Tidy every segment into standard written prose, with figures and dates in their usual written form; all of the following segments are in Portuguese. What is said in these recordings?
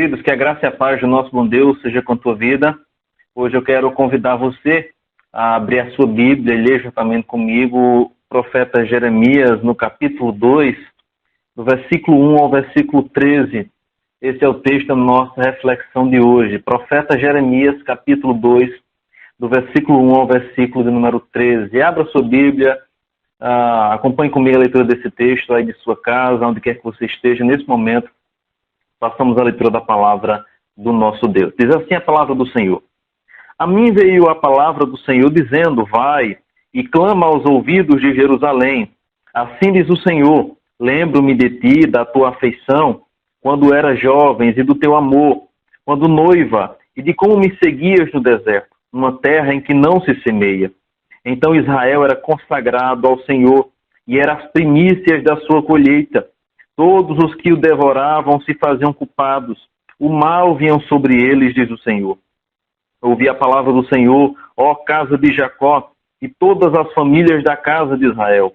Queridos, que a graça e a paz do nosso bom Deus seja com a tua vida. Hoje eu quero convidar você a abrir a sua Bíblia e ler juntamente comigo o profeta Jeremias no capítulo 2, do versículo 1 ao versículo 13. Esse é o texto da nossa reflexão de hoje. Profeta Jeremias, capítulo 2, do versículo 1 ao versículo de número 13. Abra a sua Bíblia, acompanhe comigo a leitura desse texto aí de sua casa, onde quer que você esteja nesse momento. Façamos a leitura da palavra do nosso Deus. Diz assim a palavra do Senhor. A mim veio a palavra do Senhor dizendo, vai e clama aos ouvidos de Jerusalém. Assim diz o Senhor, lembro-me de ti, da tua afeição, quando eras jovens, e do teu amor, quando noiva, e de como me seguias no deserto, numa terra em que não se semeia. Então Israel era consagrado ao Senhor, e eram as primícias da sua colheita. Todos os que o devoravam se faziam culpados. O mal vinha sobre eles, diz o Senhor. Ouvi a palavra do Senhor, ó casa de Jacó, e todas as famílias da casa de Israel.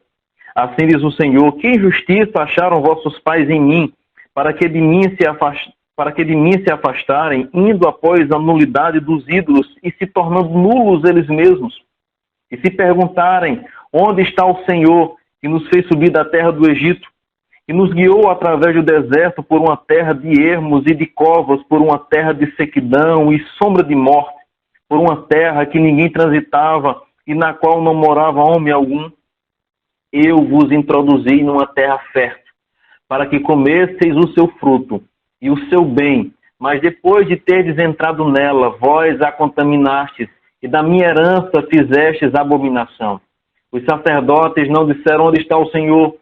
Assim diz o Senhor, que injustiça acharam vossos pais em mim, para que de mim se afastarem, indo após a nulidade dos ídolos e se tornando nulos eles mesmos. E se perguntarem, onde está o Senhor, que nos fez subir da terra do Egito, e nos guiou através do deserto por uma terra de ermos e de covas, por uma terra de sequidão e sombra de morte, por uma terra que ninguém transitava e na qual não morava homem algum. Eu vos introduzi numa terra fértil, para que comesseis o seu fruto e o seu bem, mas depois de terdes entrado nela, vós a contaminastes, e da minha herança fizestes abominação. Os sacerdotes não disseram onde está o Senhor,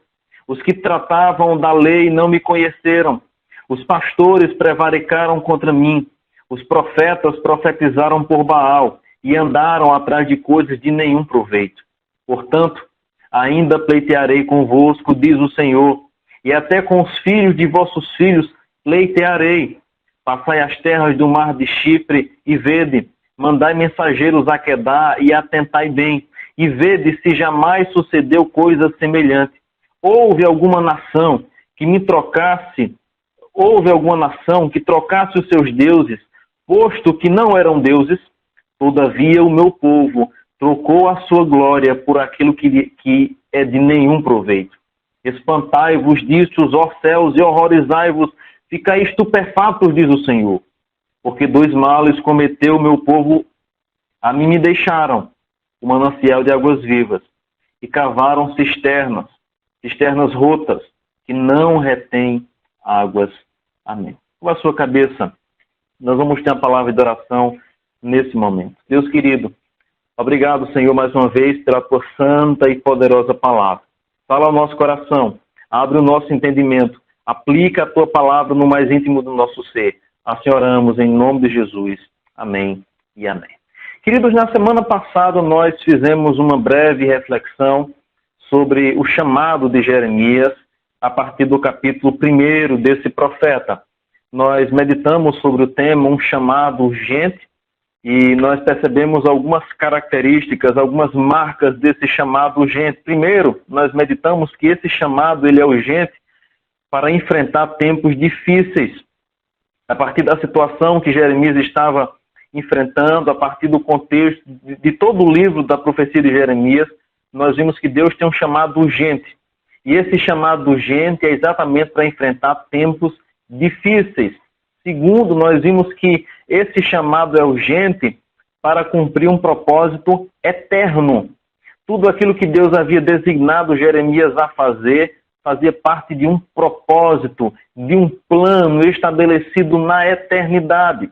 os que tratavam da lei não me conheceram. Os pastores prevaricaram contra mim. Os profetas profetizaram por Baal e andaram atrás de coisas de nenhum proveito. Portanto, ainda pleitearei convosco, diz o Senhor, e até com os filhos de vossos filhos pleitearei. Passai as terras do mar de Chipre e vede, mandai mensageiros a Quedar e atentai bem, e vede se jamais sucedeu coisa semelhante. Houve alguma nação que trocasse os seus deuses, posto que não eram deuses? Todavia o meu povo trocou a sua glória por aquilo que é de nenhum proveito. Espantai-vos disto, ó céus, e horrorizai-vos, ficai estupefatos, diz o Senhor. Porque dois males cometeu o meu povo, a mim me deixaram, o manancial de águas vivas, e cavaram cisternas rotas, que não retêm águas. Amém. Com a sua cabeça, nós vamos ter a palavra de oração nesse momento. Deus querido, obrigado, Senhor, mais uma vez, pela tua santa e poderosa palavra. Fala ao nosso coração, abre o nosso entendimento, aplica a tua palavra no mais íntimo do nosso ser. Assim oramos em nome de Jesus. Amém e amém. Queridos, na semana passada nós fizemos uma breve reflexão sobre o chamado de Jeremias, a partir do capítulo 1 desse profeta. Nós meditamos sobre o tema, um chamado urgente, e nós percebemos algumas características, algumas marcas desse chamado urgente. Primeiro, nós meditamos que esse chamado ele é urgente para enfrentar tempos difíceis. A partir da situação que Jeremias estava enfrentando, a partir do contexto de todo o livro da profecia de Jeremias, nós vimos que Deus tem um chamado urgente. E esse chamado urgente é exatamente para enfrentar tempos difíceis. Segundo, nós vimos que esse chamado é urgente para cumprir um propósito eterno. Tudo aquilo que Deus havia designado Jeremias a fazer, fazia parte de um propósito, de um plano estabelecido na eternidade.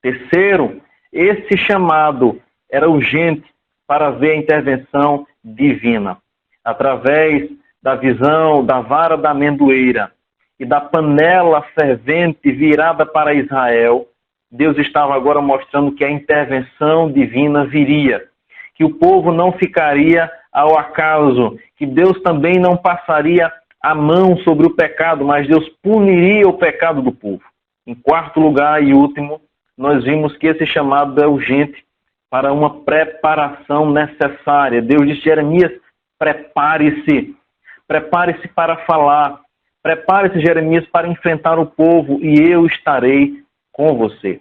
Terceiro, esse chamado era urgente para ver a intervenção divina. Através da visão da vara da amendoeira e da panela fervente virada para Israel, Deus estava agora mostrando que a intervenção divina viria, que o povo não ficaria ao acaso, que Deus também não passaria a mão sobre o pecado, mas Deus puniria o pecado do povo. Em quarto lugar e último, nós vimos que esse chamado é urgente para uma preparação necessária. Deus disse, Jeremias, prepare-se. Prepare-se para falar. Prepare-se, Jeremias, para enfrentar o povo e eu estarei com você.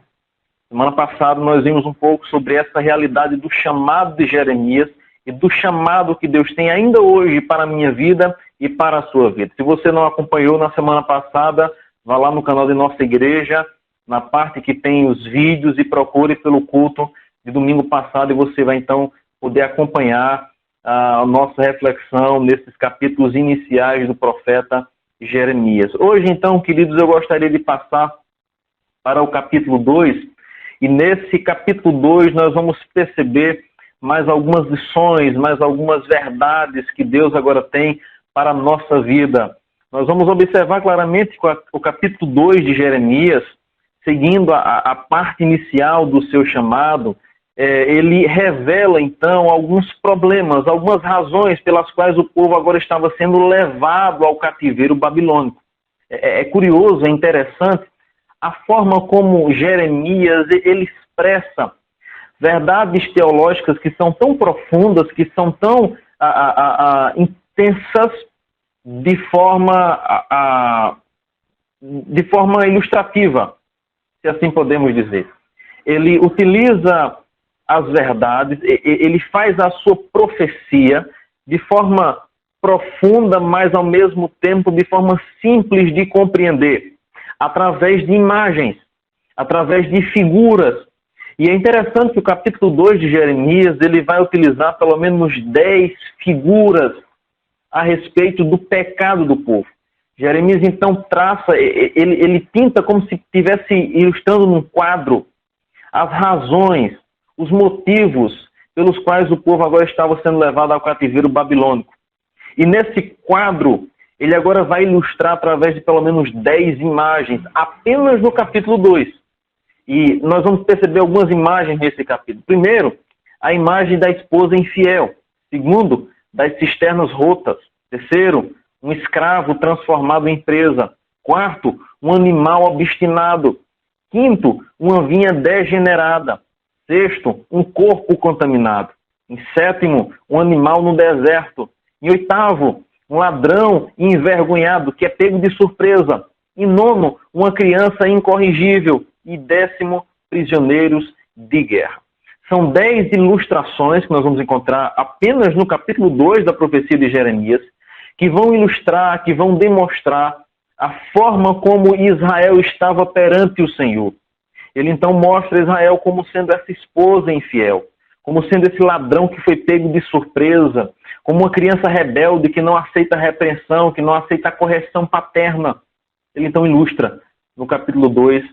Semana passada nós vimos um pouco sobre essa realidade do chamado de Jeremias e do chamado que Deus tem ainda hoje para a minha vida e para a sua vida. Se você não acompanhou na semana passada, vá lá no canal de nossa igreja, na parte que tem os vídeos, e procure pelo culto de domingo passado, e você vai então poder acompanhar a nossa reflexão nesses capítulos iniciais do profeta Jeremias. Hoje, então, queridos, eu gostaria de passar para o capítulo 2, e nesse capítulo 2 nós vamos perceber mais algumas lições, mais algumas verdades que Deus agora tem para a nossa vida. Nós vamos observar claramente que o capítulo 2 de Jeremias, seguindo a parte inicial do seu chamado, ele revela então alguns problemas, algumas razões pelas quais o povo agora estava sendo levado ao cativeiro babilônico. É curioso, é interessante a forma como Jeremias ele expressa verdades teológicas que são tão profundas, que são tão intensas de forma ilustrativa, se assim podemos dizer. Ele utiliza as verdades, ele faz a sua profecia de forma profunda, mas ao mesmo tempo de forma simples de compreender, através de imagens, através de figuras. E é interessante que o capítulo 2 de Jeremias, ele vai utilizar pelo menos 10 figuras a respeito do pecado do povo. Jeremias então traça, ele pinta como se estivesse ilustrando num quadro as razões, os motivos pelos quais o povo agora estava sendo levado ao cativeiro babilônico. E nesse quadro, ele agora vai ilustrar através de pelo menos 10 imagens, apenas no capítulo 2. E nós vamos perceber algumas imagens nesse capítulo. Primeiro, a imagem da esposa infiel. Segundo, das cisternas rotas. Terceiro, um escravo transformado em presa. Quarto, um animal obstinado. Quinto, uma vinha degenerada. Sexto, um corpo contaminado. Em sétimo, um animal no deserto. Em oitavo, um ladrão envergonhado que é pego de surpresa. Em nono, uma criança incorrigível. E décimo, prisioneiros de guerra. São 10 ilustrações que nós vamos encontrar apenas no capítulo 2 da profecia de Jeremias, que vão ilustrar, que vão demonstrar a forma como Israel estava perante o Senhor. Ele então mostra Israel como sendo essa esposa infiel, como sendo esse ladrão que foi pego de surpresa, como uma criança rebelde que não aceita a repreensão, que não aceita a correção paterna. Ele então ilustra no capítulo 2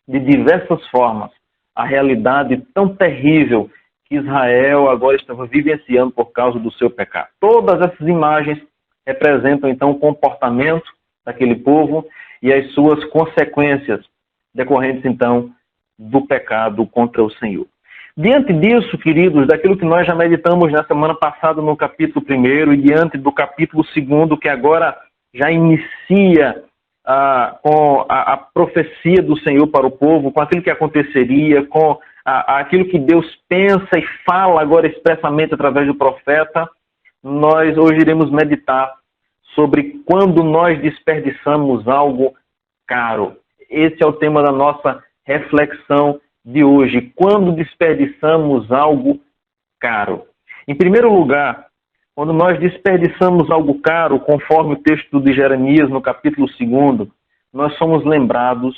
de diversas formas a realidade tão terrível que Israel agora estava vivenciando por causa do seu pecado. Todas essas imagens representam então o comportamento daquele povo e as suas consequências decorrentes então do pecado contra o Senhor. Diante disso, queridos, daquilo que nós já meditamos na semana passada no capítulo 1 e diante do capítulo 2, que agora já inicia com a profecia do Senhor para o povo, com aquilo que aconteceria, com aquilo que Deus pensa e fala agora expressamente através do profeta, nós hoje iremos meditar sobre quando nós desperdiçamos algo caro. Esse é o tema da nossa reflexão de hoje. Quando desperdiçamos algo caro. Em primeiro lugar, quando nós desperdiçamos algo caro, conforme o texto de Jeremias no capítulo 2, nós somos lembrados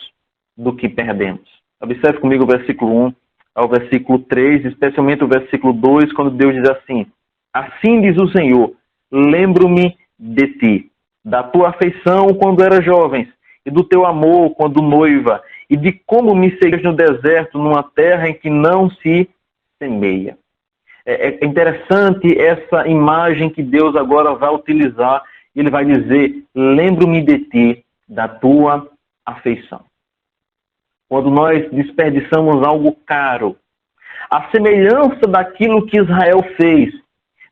do que perdemos. Observe comigo o versículo 1 ao versículo 3, especialmente o versículo 2, quando Deus diz assim: assim diz o Senhor, lembro-me de ti, da tua afeição quando eras jovens, e do teu amor quando noiva, e de como me segues no deserto, numa terra em que não se semeia. É interessante essa imagem que Deus agora vai utilizar. Ele vai dizer, lembro-me de ti, da tua afeição. Quando nós desperdiçamos algo caro, a semelhança daquilo que Israel fez,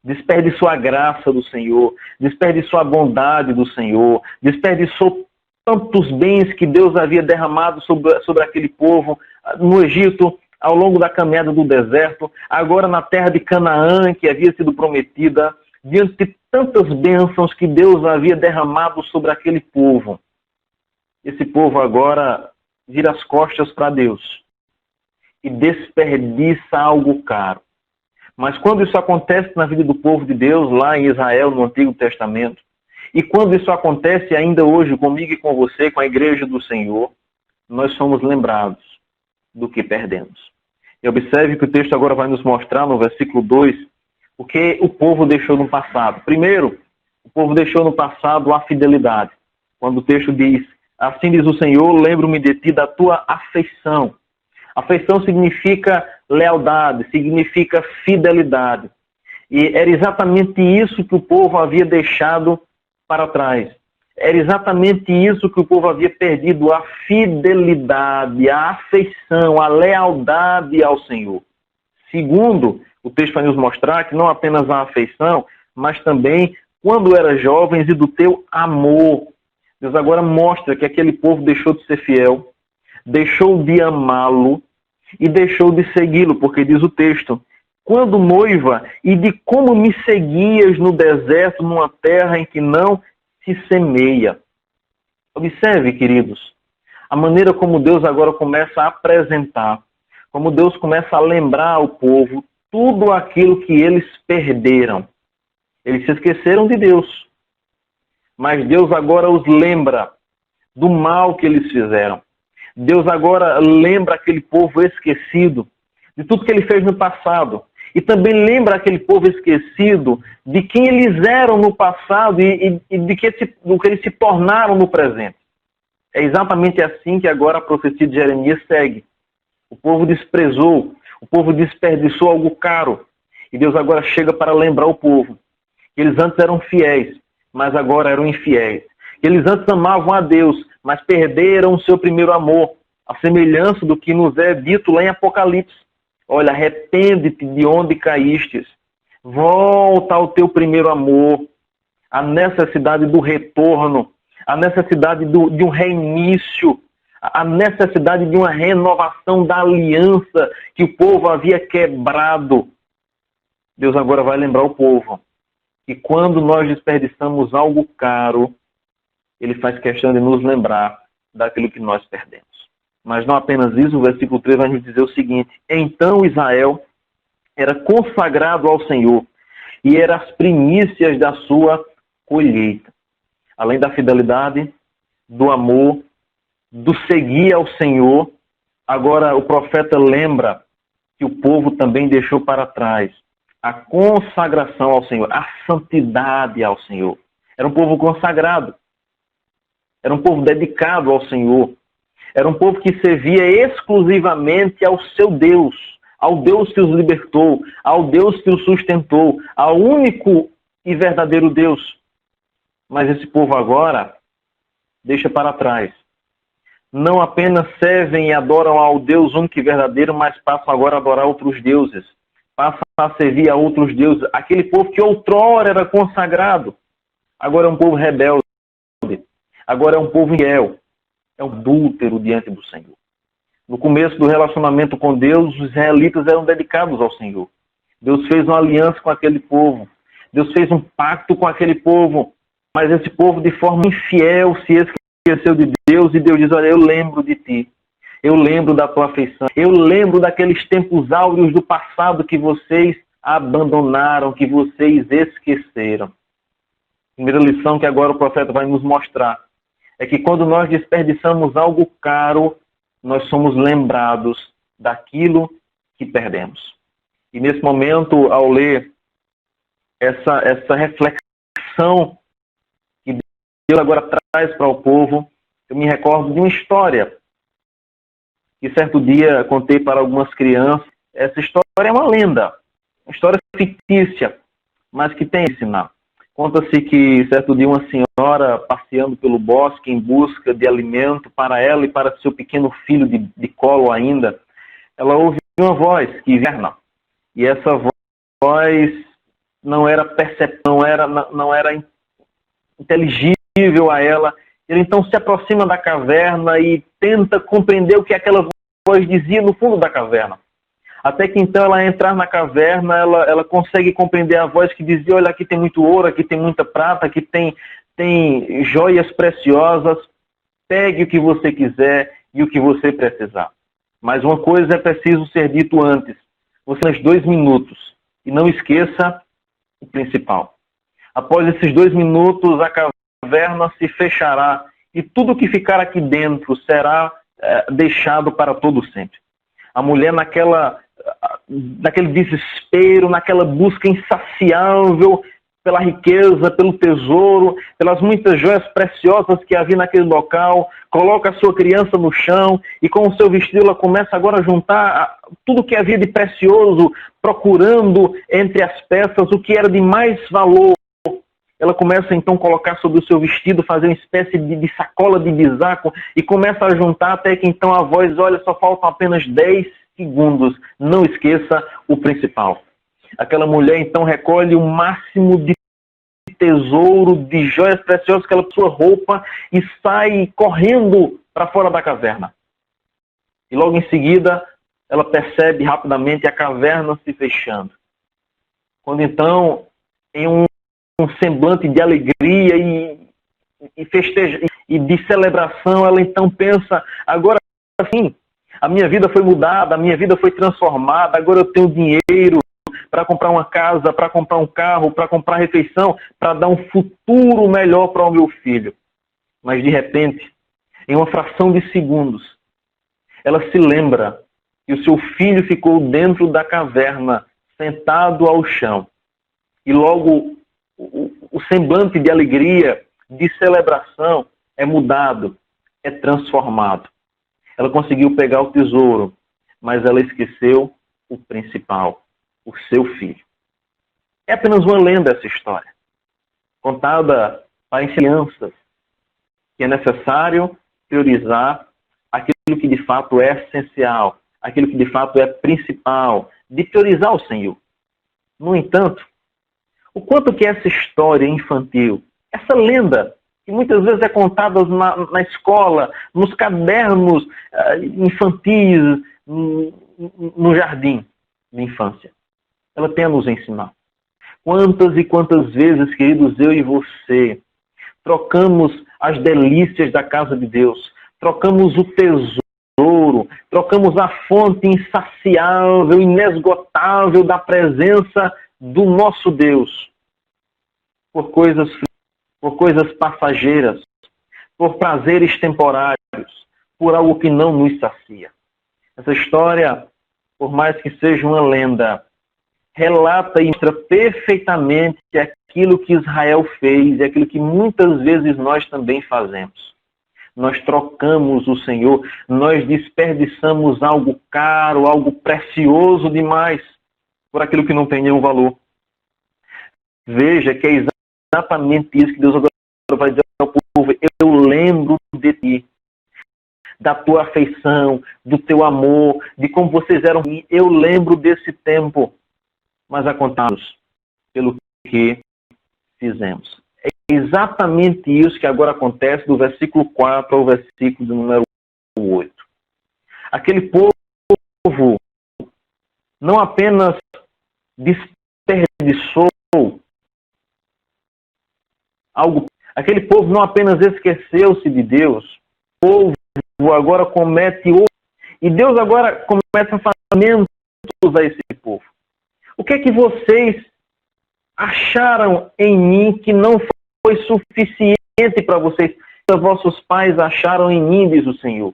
desperdiçou a graça do Senhor, desperdiçou a bondade do Senhor, desperdiçou tantos bens que Deus havia derramado sobre aquele povo no Egito, ao longo da caminhada do deserto, agora na terra de Canaã, que havia sido prometida, diante de tantas bênçãos que Deus havia derramado sobre aquele povo. Esse povo agora vira as costas para Deus e desperdiça algo caro. Mas quando isso acontece na vida do povo de Deus, lá em Israel, no Antigo Testamento, e quando isso acontece ainda hoje comigo e com você, com a igreja do Senhor, nós somos lembrados do que perdemos. E observe que o texto agora vai nos mostrar no versículo 2 o que o povo deixou no passado. Primeiro, o povo deixou no passado a fidelidade. Quando o texto diz, assim diz o Senhor, lembro-me de ti da tua afeição. Afeição significa lealdade, significa fidelidade. E era exatamente isso que o povo havia deixado para trás. Era exatamente isso que o povo havia perdido, a fidelidade, a afeição, a lealdade ao Senhor. Segundo, o texto vai nos mostrar que não apenas a afeição, mas também quando eram jovens e do teu amor. Deus agora mostra que aquele povo deixou de ser fiel, deixou de amá-lo e deixou de segui-lo, porque diz o texto, quando noiva, e de como me seguias no deserto, numa terra em que não se semeia. Observe, queridos, a maneira como Deus agora começa a apresentar, como Deus começa a lembrar ao povo tudo aquilo que eles perderam. Eles se esqueceram de Deus, mas Deus agora os lembra do mal que eles fizeram. Deus agora lembra aquele povo esquecido de tudo que ele fez no passado. E também lembra aquele povo esquecido de quem eles eram no passado e do que eles se tornaram no presente. É exatamente assim que agora a profecia de Jeremias segue. O povo desprezou, o povo desperdiçou algo caro. E Deus agora chega para lembrar o povo que eles antes eram fiéis, mas agora eram infiéis. Que eles antes amavam a Deus, mas perderam o seu primeiro amor, a semelhança do que nos é dito lá em Apocalipse. Olha, arrepende-te de onde caístes. Volta ao teu primeiro amor. A necessidade do retorno. A necessidade de um reinício. A necessidade de uma renovação da aliança que o povo havia quebrado. Deus agora vai lembrar o povo que quando nós desperdiçamos algo caro, Ele faz questão de nos lembrar daquilo que nós perdemos. Mas não apenas isso, o versículo 3 vai nos dizer o seguinte, então Israel era consagrado ao Senhor e era as primícias da sua colheita. Além da fidelidade, do amor, do seguir ao Senhor, agora o profeta lembra que o povo também deixou para trás a consagração ao Senhor, a santidade ao Senhor. Era um povo consagrado, era um povo dedicado ao Senhor. Era um povo que servia exclusivamente ao seu Deus, ao Deus que os libertou, ao Deus que os sustentou, ao único e verdadeiro Deus. Mas esse povo agora deixa para trás. Não apenas servem e adoram ao Deus único e verdadeiro, mas passam agora a adorar outros deuses. Passam a servir a outros deuses. Aquele povo que outrora era consagrado, agora é um povo rebelde. Agora é um povo infiel. É um adúltero diante do Senhor. No começo do relacionamento com Deus, os israelitas eram dedicados ao Senhor. Deus fez uma aliança com aquele povo. Deus fez um pacto com aquele povo. Mas esse povo, de forma infiel, se esqueceu de Deus. E Deus diz, olha, eu lembro de ti. Eu lembro da tua afeição. Eu lembro daqueles tempos áureos do passado que vocês abandonaram, que vocês esqueceram. Primeira lição que agora o profeta vai nos mostrar é que quando nós desperdiçamos algo caro, nós somos lembrados daquilo que perdemos. E nesse momento, ao ler essa reflexão que Deus agora traz para o povo, eu me recordo de uma história que certo dia contei para algumas crianças. Essa história é uma lenda, uma história fictícia, mas que tem a ensinar. Conta-se que certo dia uma senhora passeando pelo bosque em busca de alimento para ela e para seu pequeno filho de colo ainda, ela ouve uma voz que inverna. E essa voz não era percepção, não era inteligível a ela. Ele então se aproxima da caverna e tenta compreender o que aquela voz dizia no fundo da caverna. Até que então ela entrar na caverna, ela consegue compreender a voz que dizia, olha, aqui tem muito ouro, aqui tem muita prata, aqui tem joias preciosas, pegue o que você quiser e o que você precisar. Mas uma coisa é preciso ser dito antes. Você tem 2 minutos. E não esqueça o principal. Após esses 2 minutos, a caverna se fechará e tudo que ficar aqui dentro será deixado para todo sempre. A mulher naquele desespero, naquela busca insaciável pela riqueza, pelo tesouro, pelas muitas joias preciosas que havia naquele local, coloca a sua criança no chão e com o seu vestido ela começa agora a juntar tudo que havia de precioso, procurando entre as peças o que era de mais valor. Ela começa então a colocar sobre o seu vestido, fazer uma espécie de sacola de bisaco e começa a juntar até que então a voz, olha, só faltam apenas 10 segundos. Não esqueça o principal. Aquela mulher então recolhe o máximo de tesouro, de joias preciosas, aquela sua roupa e sai correndo para fora da caverna. E logo em seguida ela percebe rapidamente a caverna se fechando. Quando então, em um semblante de alegria e festeja e de celebração, ela então pensa, agora sim, a minha vida foi mudada, a minha vida foi transformada, agora eu tenho dinheiro para comprar uma casa, para comprar um carro, para comprar refeição, para dar um futuro melhor para o meu filho. Mas de repente, em uma fração de segundos, ela se lembra que o seu filho ficou dentro da caverna, sentado ao chão. E logo o semblante de alegria, de celebração é mudado, é transformado. Ela conseguiu pegar o tesouro, mas ela esqueceu o principal, o seu filho. É apenas uma lenda essa história, contada para crianças, que é necessário priorizar aquilo que de fato é essencial, aquilo que de fato é principal, de priorizar o Senhor. No entanto, o quanto que essa história infantil, essa lenda, que muitas vezes é contada na escola, nos cadernos infantis, no jardim de infância, ela tem a nos ensinar. Quantas e quantas vezes, queridos, eu e você, trocamos as delícias da casa de Deus, trocamos o tesouro, trocamos a fonte insaciável, inesgotável da presença do nosso Deus por coisas passageiras, por prazeres temporários, por algo que não nos sacia. Essa história, por mais que seja uma lenda, relata e mostra perfeitamente aquilo que Israel fez e aquilo que muitas vezes nós também fazemos. Nós trocamos o Senhor, nós desperdiçamos algo caro, algo precioso demais por aquilo que não tem nenhum valor. Veja que é exatamente isso que Deus agora vai dizer ao povo. Eu lembro de ti, da tua afeição, do teu amor, de como vocês eram. Eu lembro desse tempo, mas a contá-los pelo que fizemos. É exatamente isso que agora acontece do versículo 4 ao versículo de número 8. Aquele povo não apenas desperdiçou algo, aquele povo não apenas esqueceu-se de Deus, o povo agora comete outro, e Deus agora começa a fazer a esse povo. O que é que vocês acharam em mim que não foi suficiente para vocês? Que vossos pais acharam em mim, diz o Senhor.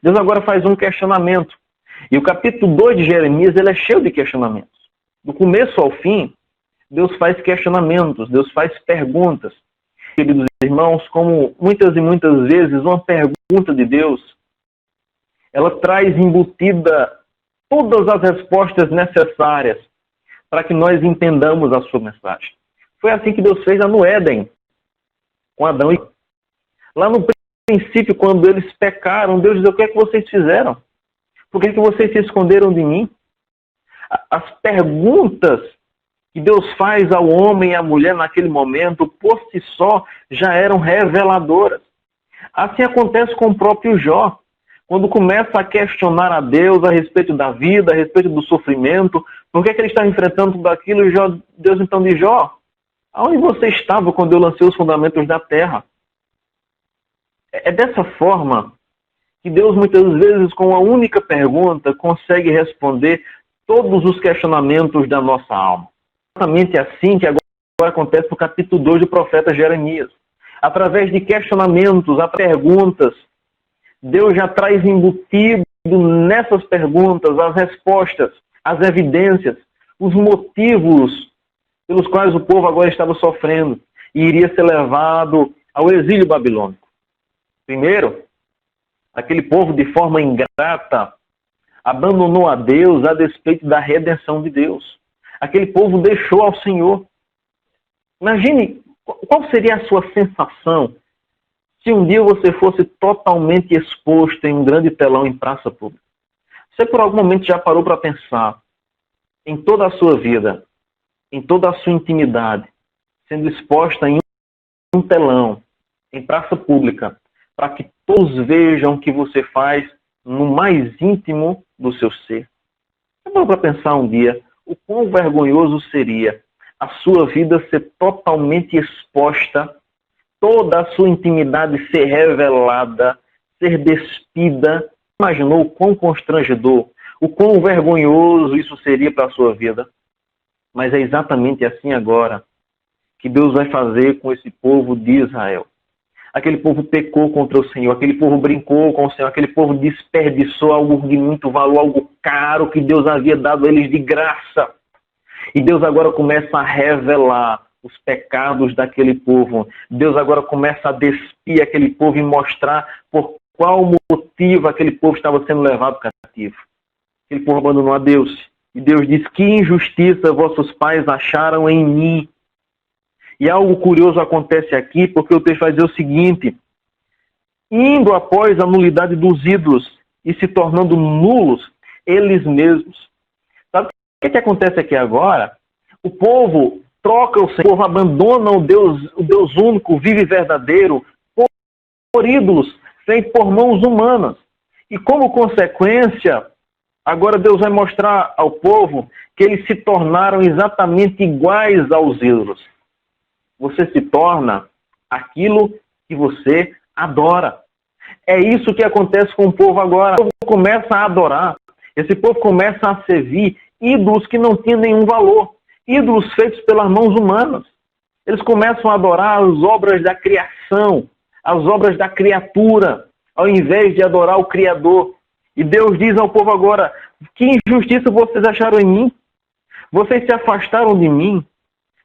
Deus agora faz um questionamento. E o capítulo 2 de Jeremias, ele é cheio de questionamentos. Do começo ao fim, Deus faz questionamentos, Deus faz perguntas. Queridos irmãos, como muitas e muitas vezes uma pergunta de Deus, ela traz embutida todas as respostas necessárias para que nós entendamos a sua mensagem. Foi assim que Deus fez lá no Éden, com Adão e Eva. Lá no princípio, quando eles pecaram, Deus diz, o que é que vocês fizeram? Por que é que vocês se esconderam de mim? As perguntas que Deus faz ao homem e à mulher naquele momento, por si só, já eram reveladoras. Assim acontece com o próprio Jó. Quando começa a questionar a Deus a respeito da vida, a respeito do sofrimento, por que ele está enfrentando tudo aquilo, e Deus então diz, Jó, aonde você estava quando eu lancei os fundamentos da terra? É dessa forma que Deus muitas vezes com uma única pergunta consegue responder todos os questionamentos da nossa alma. Exatamente assim que agora acontece no capítulo 2 do profeta Jeremias. Através de questionamentos, a perguntas, Deus já traz embutido nessas perguntas as respostas, as evidências, os motivos pelos quais o povo agora estava sofrendo e iria ser levado ao exílio babilônico. Primeiro, aquele povo de forma ingrata abandonou a Deus a despeito da redenção de Deus. Aquele povo deixou ao Senhor. Imagine qual seria a sua sensação se um dia você fosse totalmente exposto em um grande telão em praça pública. Você por algum momento já parou para pensar em toda a sua vida, em toda a sua intimidade, sendo exposta em um telão, em praça pública, para que todos vejam o que você faz no mais íntimo do seu ser? Você parou para pensar um dia o quão vergonhoso seria a sua vida ser totalmente exposta, toda a sua intimidade ser revelada, ser despida? Imaginou o quão constrangedor, o quão vergonhoso isso seria para a sua vida? Mas é exatamente assim agora que Deus vai fazer com esse povo de Israel. Aquele povo pecou contra o Senhor, aquele povo brincou com o Senhor, aquele povo desperdiçou algo de muito valor, algo caro que Deus havia dado a eles de graça. E Deus agora começa a revelar os pecados daquele povo. Deus agora começa a despir aquele povo e mostrar por qual motivo aquele povo estava sendo levado cativo. Aquele povo abandonou a Deus. E Deus diz: que injustiça vossos pais acharam em mim. E algo curioso acontece aqui, porque o texto vai dizer o seguinte: indo após a nulidade dos ídolos e se tornando nulos eles mesmos. Sabe o que acontece aqui agora? O povo troca o Senhor, o povo abandona o Deus único, vivo e verdadeiro, por ídolos feitos por mãos humanas. E como consequência, agora Deus vai mostrar ao povo que eles se tornaram exatamente iguais aos ídolos. Você se torna aquilo que você adora. É isso que acontece com o povo agora. O povo começa a adorar. Esse povo começa a servir ídolos que não tinham nenhum valor. Ídolos feitos pelas mãos humanas. Eles começam a adorar as obras da criação, as obras da criatura, ao invés de adorar o Criador. E Deus diz ao povo agora: que injustiça vocês acharam em mim? Vocês se afastaram de mim,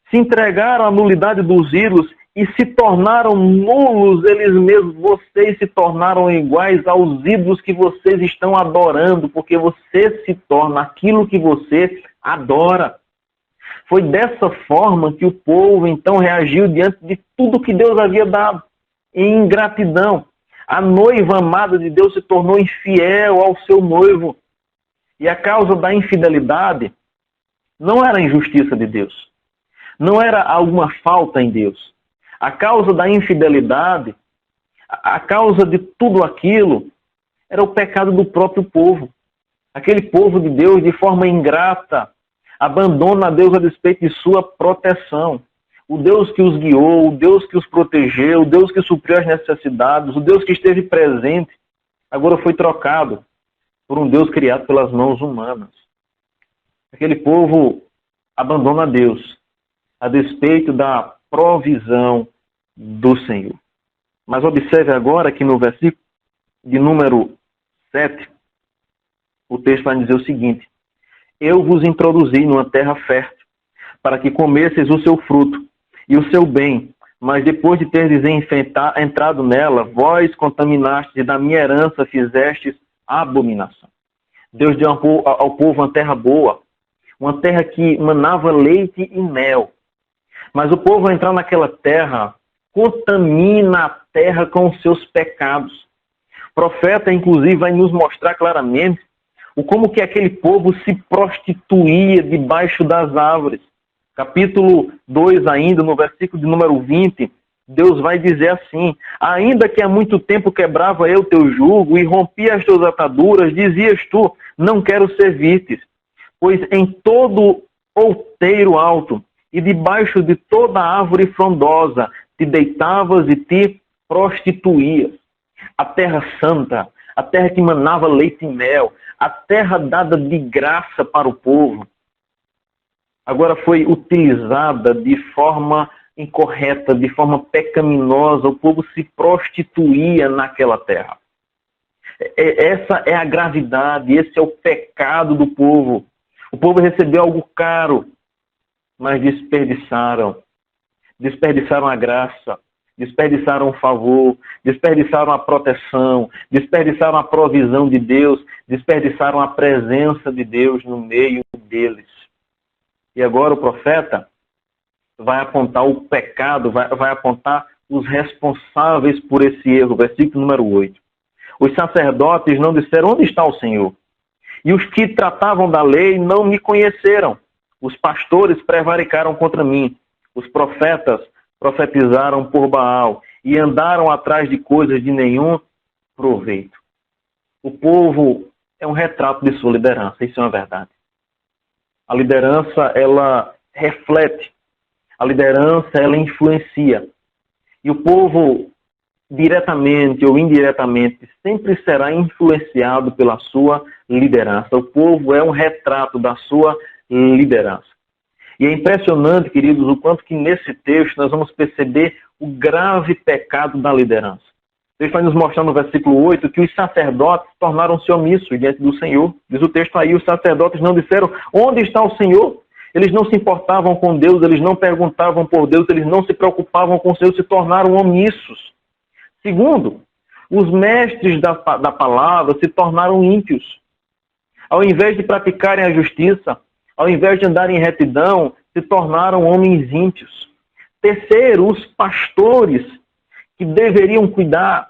se entregaram à nulidade dos ídolos e se tornaram nulos eles mesmos. Vocês se tornaram iguais aos ídolos que vocês estão adorando, porque você se torna aquilo que você adora. Foi dessa forma que o povo então reagiu diante de tudo que Deus havia dado, em ingratidão. A noiva amada de Deus se tornou infiel ao seu noivo. E a causa da infidelidade não era a injustiça de Deus. Não era alguma falta em Deus. A causa da infidelidade, a causa de tudo aquilo, era o pecado do próprio povo. Aquele povo de Deus, de forma ingrata, abandona a Deus a despeito de sua proteção. O Deus que os guiou, o Deus que os protegeu, o Deus que supriu as necessidades, o Deus que esteve presente, agora foi trocado por um Deus criado pelas mãos humanas. Aquele povo abandona a Deus a despeito da provisão do Senhor. Mas observe agora que no versículo de número 7, o texto vai dizer o seguinte: eu vos introduzi numa terra fértil, para que comesseis o seu fruto e o seu bem, mas depois de teres entrado nela, vós contaminastes e da minha herança fizestes abominação. Deus deu ao povo uma terra boa, uma terra que manava leite e mel. Mas o povo, ao entrar naquela terra, contamina a terra com os seus pecados. O profeta, inclusive, vai nos mostrar claramente como que aquele povo se prostituía debaixo das árvores. Capítulo 2 ainda, no versículo de número 20, Deus vai dizer assim: ainda que há muito tempo quebrava eu teu jugo e rompia as tuas ataduras, dizias tu, não quero servir-te, pois em todo outeiro alto e debaixo de toda árvore frondosa te deitavas e te prostituías. A terra santa, a terra que manava leite e mel, a terra dada de graça para o povo, agora foi utilizada de forma incorreta, de forma pecaminosa. O povo se prostituía naquela terra. Essa é a gravidade, esse é o pecado do povo. O povo recebeu algo caro, mas desperdiçaram. Desperdiçaram a graça, desperdiçaram o favor, desperdiçaram a proteção, desperdiçaram a provisão de Deus, desperdiçaram a presença de Deus no meio deles. E agora o profeta vai apontar o pecado, vai apontar os responsáveis por esse erro. Versículo número 8. Os sacerdotes não disseram: onde está o Senhor? E os que tratavam da lei não me conheceram. Os pastores prevaricaram contra mim. Os profetas profetizaram por Baal e andaram atrás de coisas de nenhum proveito. O povo é um retrato de sua liderança, isso é uma verdade. A liderança, ela reflete. A liderança, ela influencia. E o povo, diretamente ou indiretamente, sempre será influenciado pela sua liderança. O povo é um retrato da sua liderança. E é impressionante, queridos, o quanto que nesse texto nós vamos perceber o grave pecado da liderança. Deus vai nos mostrar no versículo 8 que os sacerdotes tornaram-se omissos diante do Senhor. Diz o texto aí: os sacerdotes não disseram: onde está o Senhor? Eles não se importavam com Deus, eles não perguntavam por Deus, eles não se preocupavam com o Senhor, se tornaram omissos. Segundo, os mestres da palavra se tornaram ímpios. Ao invés de praticarem a justiça, ao invés de andarem em retidão, se tornaram homens ímpios. Terceiro, os pastores que deveriam cuidar,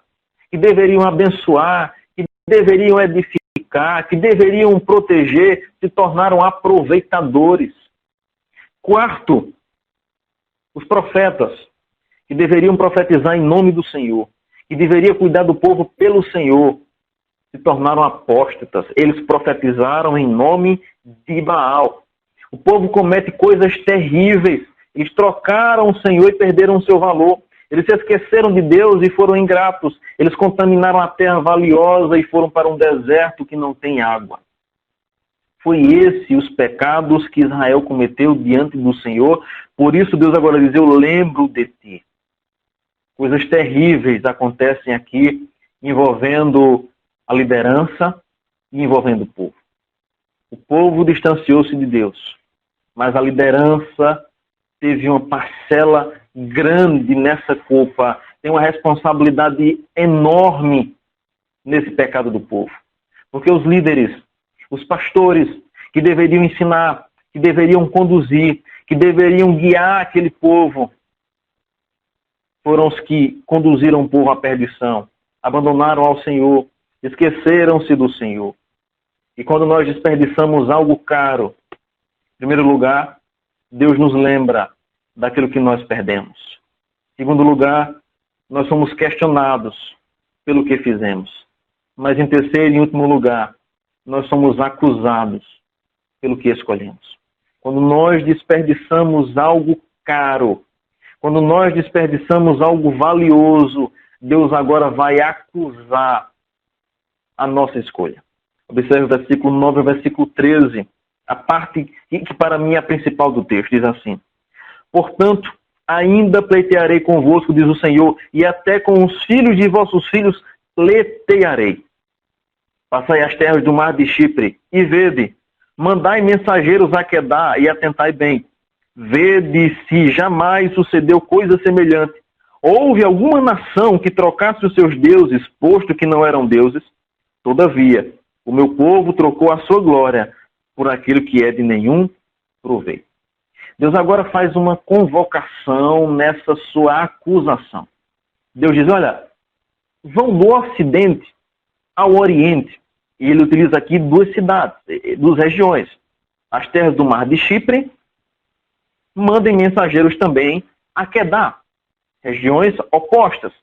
que deveriam abençoar, que deveriam edificar, que deveriam proteger, se tornaram aproveitadores. Quarto, os profetas, que deveriam profetizar em nome do Senhor, que deveriam cuidar do povo pelo Senhor, se tornaram apóstatas. Eles profetizaram em nome de Baal. O povo comete coisas terríveis. Eles trocaram o Senhor e perderam o seu valor. Eles se esqueceram de Deus e foram ingratos. Eles contaminaram a terra valiosa e foram para um deserto que não tem água. Foi esse os pecados que Israel cometeu diante do Senhor. Por isso Deus agora diz: eu lembro de ti. Coisas terríveis acontecem aqui envolvendo a liderança e envolvendo o povo. O povo distanciou-se de Deus, mas a liderança teve uma parcela grande nessa culpa, tem uma responsabilidade enorme nesse pecado do povo. Porque os líderes, os pastores que deveriam ensinar, que deveriam conduzir, que deveriam guiar aquele povo, foram os que conduziram o povo à perdição, abandonaram ao Senhor, esqueceram-se do Senhor. E quando nós desperdiçamos algo caro, em primeiro lugar, Deus nos lembra daquilo que nós perdemos. Em segundo lugar, nós somos questionados pelo que fizemos. Mas em terceiro e último lugar, nós somos acusados pelo que escolhemos. Quando nós desperdiçamos algo caro, quando nós desperdiçamos algo valioso, Deus agora vai acusar a nossa escolha. Observe o versículo 9 e o versículo 13. A parte que para mim é a principal do texto, diz assim: portanto, ainda pleitearei convosco, diz o Senhor, e até com os filhos de vossos filhos pleitearei. Passai as terras do mar de Chipre, e vede, mandai mensageiros a Quedar, e atentai bem. Vede se jamais sucedeu coisa semelhante. Houve alguma nação que trocasse os seus deuses, posto que não eram deuses? Todavia, o meu povo trocou a sua glória por aquilo que é de nenhum proveito. Deus agora faz uma convocação nessa sua acusação. Deus diz: olha, vão do Ocidente ao Oriente. E ele utiliza aqui duas cidades, duas regiões. As terras do mar de Chipre, mandem mensageiros também a Quedar. Regiões opostas.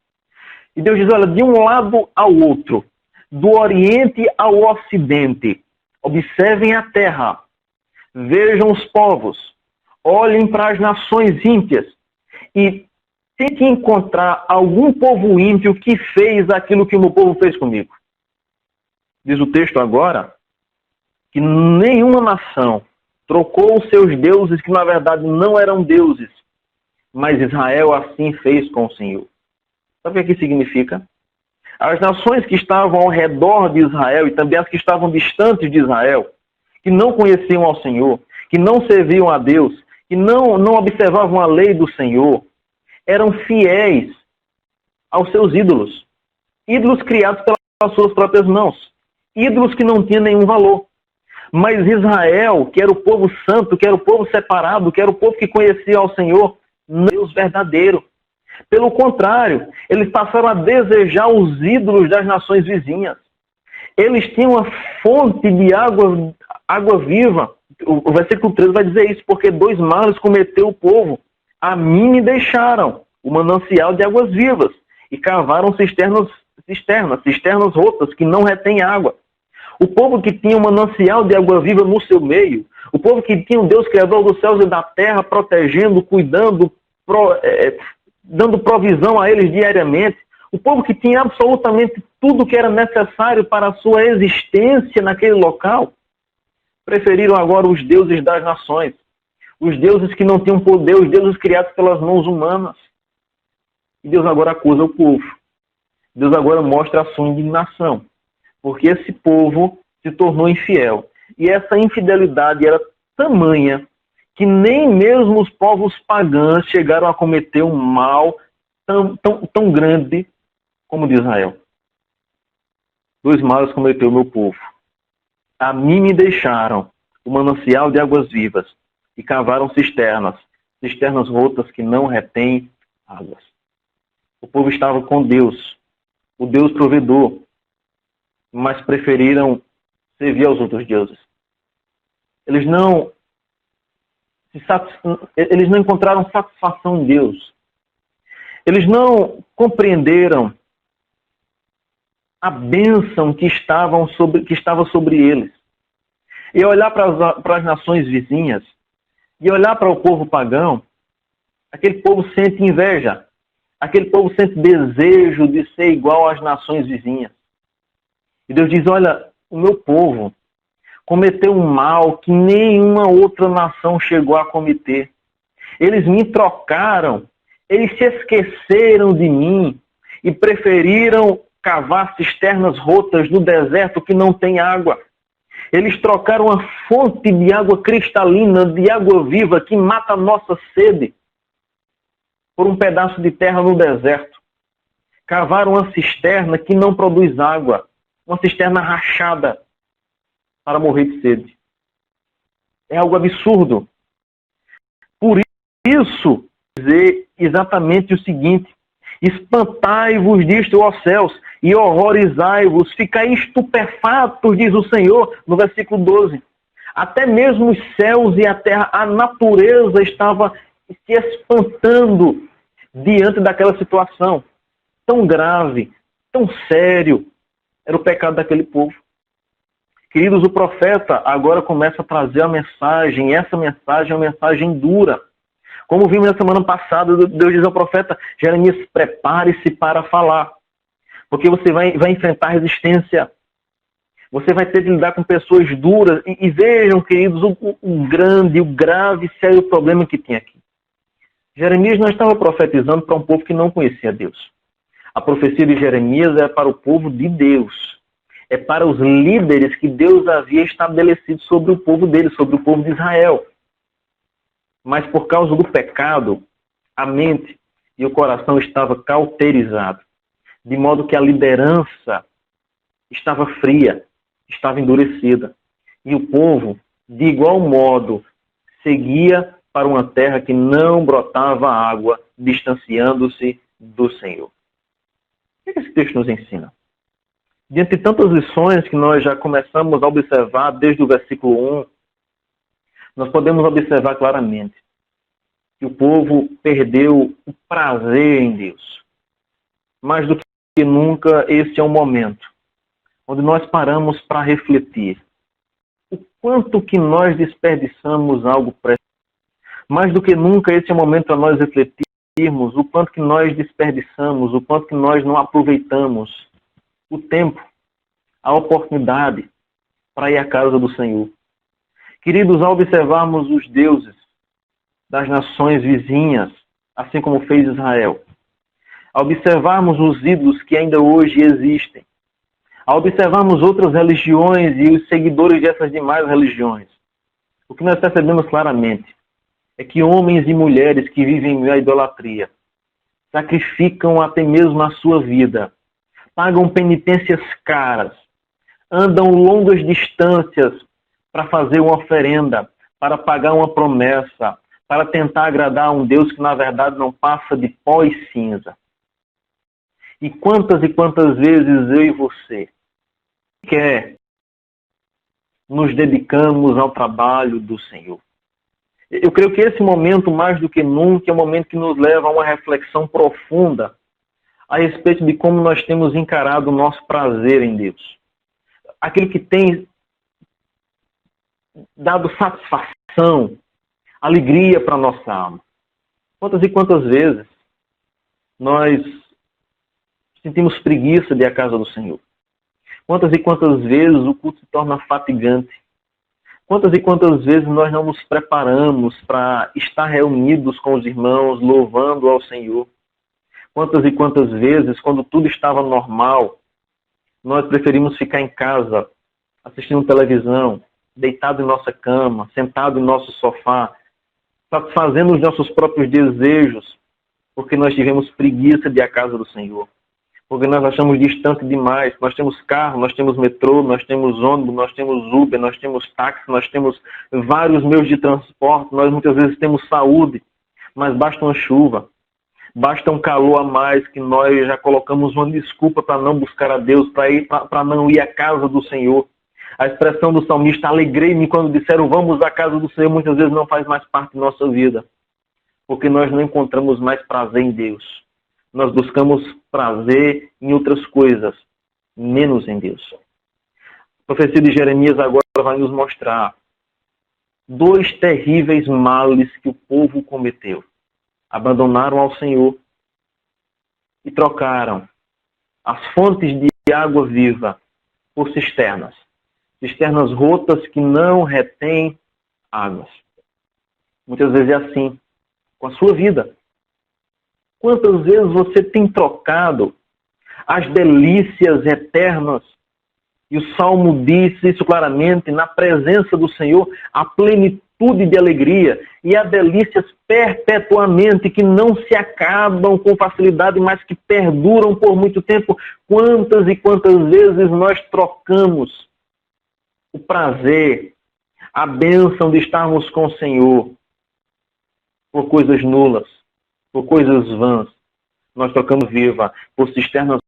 E Deus diz: olha, de um lado ao outro, do Oriente ao Ocidente, observem a terra, vejam os povos, olhem para as nações ímpias e tentem encontrar algum povo ímpio que fez aquilo que o meu povo fez comigo. Diz o texto agora que nenhuma nação trocou os seus deuses, que na verdade não eram deuses, mas Israel assim fez com o Senhor. Sabe o que significa? As nações que estavam ao redor de Israel e também as que estavam distantes de Israel, que não conheciam ao Senhor, que não serviam a Deus, que não observavam a lei do Senhor, eram fiéis aos seus ídolos. Ídolos criados pelas suas próprias mãos. Ídolos que não tinham nenhum valor. Mas Israel, que era o povo santo, que era o povo separado, que era o povo que conhecia ao Senhor, não era Deus verdadeiro. Pelo contrário, eles passaram a desejar os ídolos das nações vizinhas. Eles tinham uma fonte de água viva. O versículo 13 vai dizer isso, porque 2 males cometeu o povo. A mim me deixaram o manancial de águas vivas e cavaram cisternas rotas que não retêm água. O povo que tinha um manancial de água viva no seu meio, o povo que tinha um Deus criador dos céus e da terra, protegendo, cuidando, dando provisão a eles diariamente, o povo que tinha absolutamente tudo que era necessário para a sua existência naquele local, preferiram agora os deuses das nações, os deuses que não tinham poder, os deuses criados pelas mãos humanas. E Deus agora acusa o povo. Deus agora mostra a sua indignação, porque esse povo se tornou infiel. E essa infidelidade era tamanha que nem mesmo os povos pagãos chegaram a cometer um mal tão grande como de Israel. 2 males cometeu o meu povo. A mim me deixaram o manancial de águas vivas e cavaram cisternas rotas que não retêm águas. O povo estava com Deus, o Deus provedor, mas preferiram servir aos outros deuses. Eles não encontraram satisfação em Deus. Eles não compreenderam a bênção que estava sobre eles. E olhar para as nações vizinhas, e olhar para o povo pagão, aquele povo sente inveja, aquele povo sente desejo de ser igual às nações vizinhas. E Deus diz, olha, o meu povo cometeu um mal que nenhuma outra nação chegou a cometer. Eles me trocaram, eles se esqueceram de mim e preferiram cavar cisternas rotas no deserto que não tem água. Eles trocaram a fonte de água cristalina, de água viva que mata a nossa sede, por um pedaço de terra no deserto. Cavaram uma cisterna que não produz água, uma cisterna rachada, para morrer de sede. É algo absurdo. Por isso, dizer exatamente o seguinte: espantai-vos disto, ó céus, e horrorizai-vos, ficai estupefatos, diz o Senhor, no versículo 12. Até mesmo os céus e a terra, a natureza estava se espantando diante daquela situação tão grave, tão sério. Era o pecado daquele povo. Queridos, o profeta agora começa a trazer a mensagem, e essa mensagem é uma mensagem dura. Como vimos na semana passada, Deus diz ao profeta Jeremias, prepare-se para falar, porque você vai enfrentar resistência, você vai ter de lidar com pessoas duras, e vejam, queridos, o grande, o grave, sério problema que tem aqui. Jeremias não estava profetizando para um povo que não conhecia Deus. A profecia de Jeremias é para o povo de Deus. É para os líderes que Deus havia estabelecido sobre o povo dele, sobre o povo de Israel. Mas por causa do pecado, a mente e o coração estavam cauterizados, de modo que a liderança estava fria, estava endurecida. E o povo, de igual modo, seguia para uma terra que não brotava água, distanciando-se do Senhor. O que esse texto nos ensina? Diante de tantas lições que nós já começamos a observar desde o versículo 1, nós podemos observar claramente que o povo perdeu o prazer em Deus. Mais do que nunca, este é um momento onde nós paramos para refletir o quanto que nós desperdiçamos algo precioso. Mais do que nunca, esse é o momento para nós refletirmos o quanto que nós desperdiçamos, o quanto que nós não aproveitamos o tempo, a oportunidade para ir à casa do Senhor. Queridos, ao observarmos os deuses das nações vizinhas, assim como fez Israel, ao observarmos os ídolos que ainda hoje existem, ao observarmos outras religiões e os seguidores dessas demais religiões, o que nós percebemos claramente é que homens e mulheres que vivem a idolatria sacrificam até mesmo a sua vida, pagam penitências caras, andam longas distâncias para fazer uma oferenda, para pagar uma promessa, para tentar agradar a um Deus que na verdade não passa de pó e cinza. E quantas vezes eu e você nos dedicamos ao trabalho do Senhor? Eu creio que esse momento, mais do que nunca, é um momento que nos leva a uma reflexão profunda a respeito de como nós temos encarado o nosso prazer em Deus. Aquilo que tem dado satisfação, alegria para a nossa alma. Quantas e quantas vezes nós sentimos preguiça de ir à casa do Senhor? Quantas e quantas vezes o culto se torna fatigante? Quantas e quantas vezes nós não nos preparamos para estar reunidos com os irmãos, louvando ao Senhor? Quantas e quantas vezes, quando tudo estava normal, nós preferimos ficar em casa, assistindo televisão, deitado em nossa cama, sentado em nosso sofá, satisfazendo os nossos próprios desejos, porque nós tivemos preguiça de ir à casa do Senhor. Porque nós achamos distante demais. Nós temos carro, nós temos metrô, nós temos ônibus, nós temos Uber, nós temos táxi, nós temos vários meios de transporte, nós muitas vezes temos saúde, mas basta uma chuva, basta um calor a mais que nós já colocamos uma desculpa para não buscar a Deus, para não ir à casa do Senhor. A expressão do salmista, alegrei-me quando disseram vamos à casa do Senhor, muitas vezes não faz mais parte da nossa vida, porque nós não encontramos mais prazer em Deus. Nós buscamos prazer em outras coisas, menos em Deus. A profecia de Jeremias agora vai nos mostrar dois terríveis males que o povo cometeu. Abandonaram ao Senhor e trocaram as fontes de água viva por cisternas. Cisternas rotas que não retêm águas. Muitas vezes é assim com a sua vida. Quantas vezes você tem trocado as delícias eternas? E o Salmo diz isso claramente, na presença do Senhor, a plenitude de alegria e há delícias perpetuamente que não se acabam com facilidade, mas que perduram por muito tempo. Quantas e quantas vezes nós trocamos o prazer, a bênção de estarmos com o Senhor por coisas nulas, por coisas vãs. Nós trocamos viva por cisternas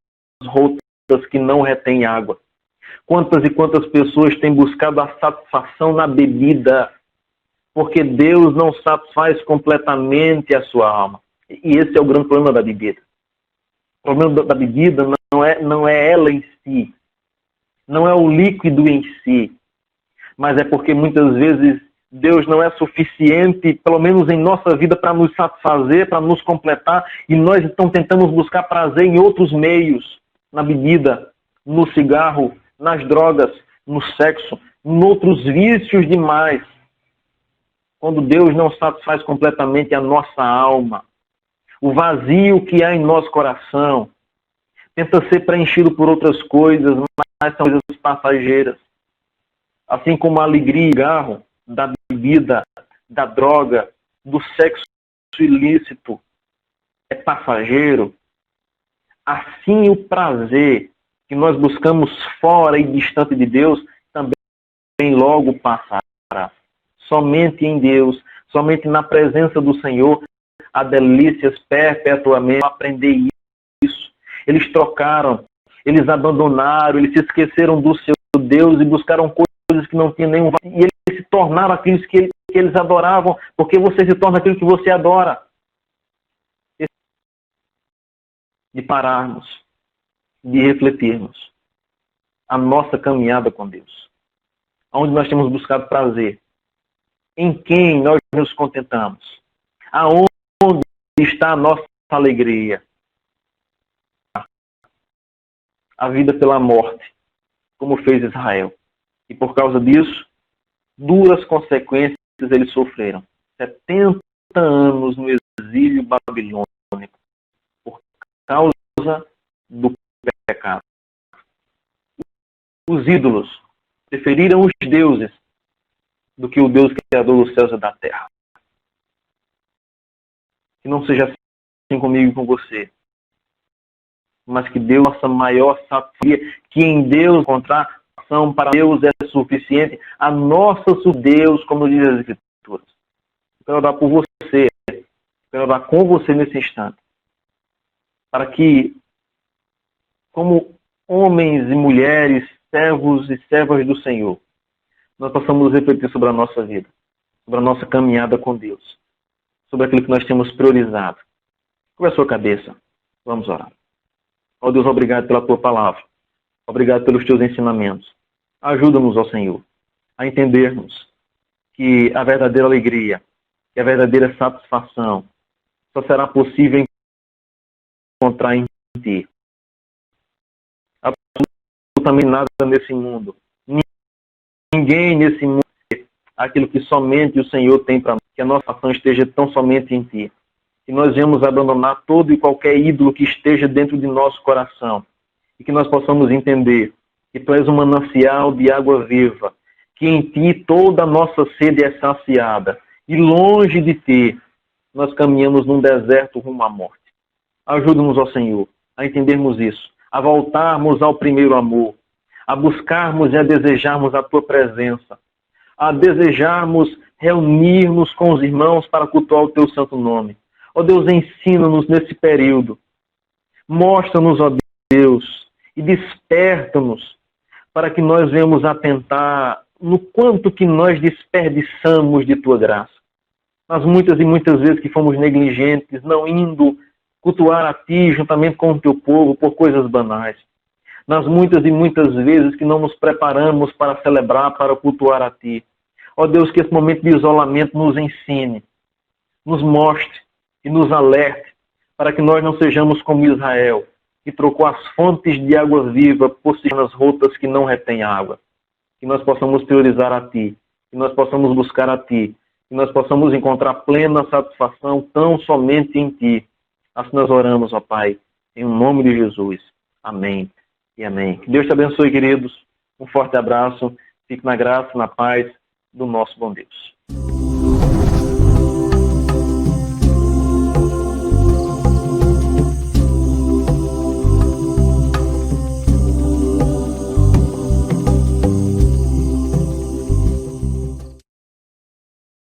rotas que não retêm água. Quantas e quantas pessoas têm buscado a satisfação na bebida, porque Deus não satisfaz completamente a sua alma. E esse é o grande problema da bebida. O problema da bebida não é ela em si, não é o líquido em si, mas é porque muitas vezes Deus não é suficiente, pelo menos em nossa vida, para nos satisfazer, para nos completar, e nós então tentamos buscar prazer em outros meios, na bebida, no cigarro, nas drogas, no sexo, em outros vícios demais. Quando Deus não satisfaz completamente a nossa alma, o vazio que há em nosso coração, tenta ser preenchido por outras coisas, mas são coisas passageiras. Assim como a alegria e o cigarro, da bebida, da droga, do sexo ilícito é passageiro, assim o prazer que nós buscamos fora e distante de Deus também logo passará. Somente em Deus, somente na presença do Senhor, há delícias perpetuamente. Aprender isso. Eles trocaram, eles abandonaram, eles se esqueceram do seu Deus e buscaram coisas que não tinham nenhum valor. E eles se tornaram aqueles que eles adoravam, porque você se torna aquilo que você adora. De pararmos, de refletirmos a nossa caminhada com Deus. Onde nós temos buscado prazer. Em quem nós nos contentamos. Aonde está a nossa alegria. A vida pela morte como fez Israel. E por causa disso, duras consequências eles sofreram. 70 anos no exílio babilônico por causa do pecado. Os ídolos preferiram os deuses do que o Deus criador dos céus e da terra. Que não seja assim comigo e com você, mas que Deus nossa maior satisfação, que em Deus encontrar ação para Deus é suficiente, a nossa Deus, como diz as Escrituras. Eu quero orar por você, eu quero orar com você nesse instante, para que, como homens e mulheres, servos e servas do Senhor, nós possamos refletir sobre a nossa vida, sobre a nossa caminhada com Deus, sobre aquilo que nós temos priorizado. Curva a sua cabeça, vamos orar. Ó Deus, obrigado pela tua palavra, obrigado pelos teus ensinamentos. Ajuda-nos, ó Senhor, a entendermos que a verdadeira alegria, que a verdadeira satisfação só será possível encontrar em Ti. Absolutamente nada nesse mundo, ninguém nesse mundo, aquilo que somente o Senhor tem para nós, que a nossa ação esteja tão somente em Ti. Que nós venhamos abandonar todo e qualquer ídolo que esteja dentro de nosso coração. E que nós possamos entender que Tu és um manancial de água viva, que em Ti toda a nossa sede é saciada. E longe de Ti, nós caminhamos num deserto rumo à morte. Ajuda-nos, ó Senhor, a entendermos isso, a voltarmos ao primeiro amor, a buscarmos e a desejarmos a Tua presença, a desejarmos reunir-nos com os irmãos para cultuar o Teu santo nome. Ó Deus, ensina-nos nesse período. Mostra-nos, ó Deus, e desperta-nos para que nós venhamos atentar no quanto que nós desperdiçamos de Tua graça. Nas muitas e muitas vezes que fomos negligentes, não indo cultuar a Ti juntamente com o Teu povo por coisas banais. Nas muitas e muitas vezes que não nos preparamos para celebrar, para cultuar a Ti. Ó Deus, que esse momento de isolamento nos ensine, nos mostre e nos alerte para que nós não sejamos como Israel, que trocou as fontes de água viva por cisternas rotas que não retêm água. Que nós possamos priorizar a Ti, que nós possamos buscar a Ti, que nós possamos encontrar plena satisfação tão somente em Ti. Assim nós oramos, ó Pai, em nome de Jesus. Amém e amém. Que Deus te abençoe, queridos. Um forte abraço. Fique na graça, na paz do nosso bom Deus.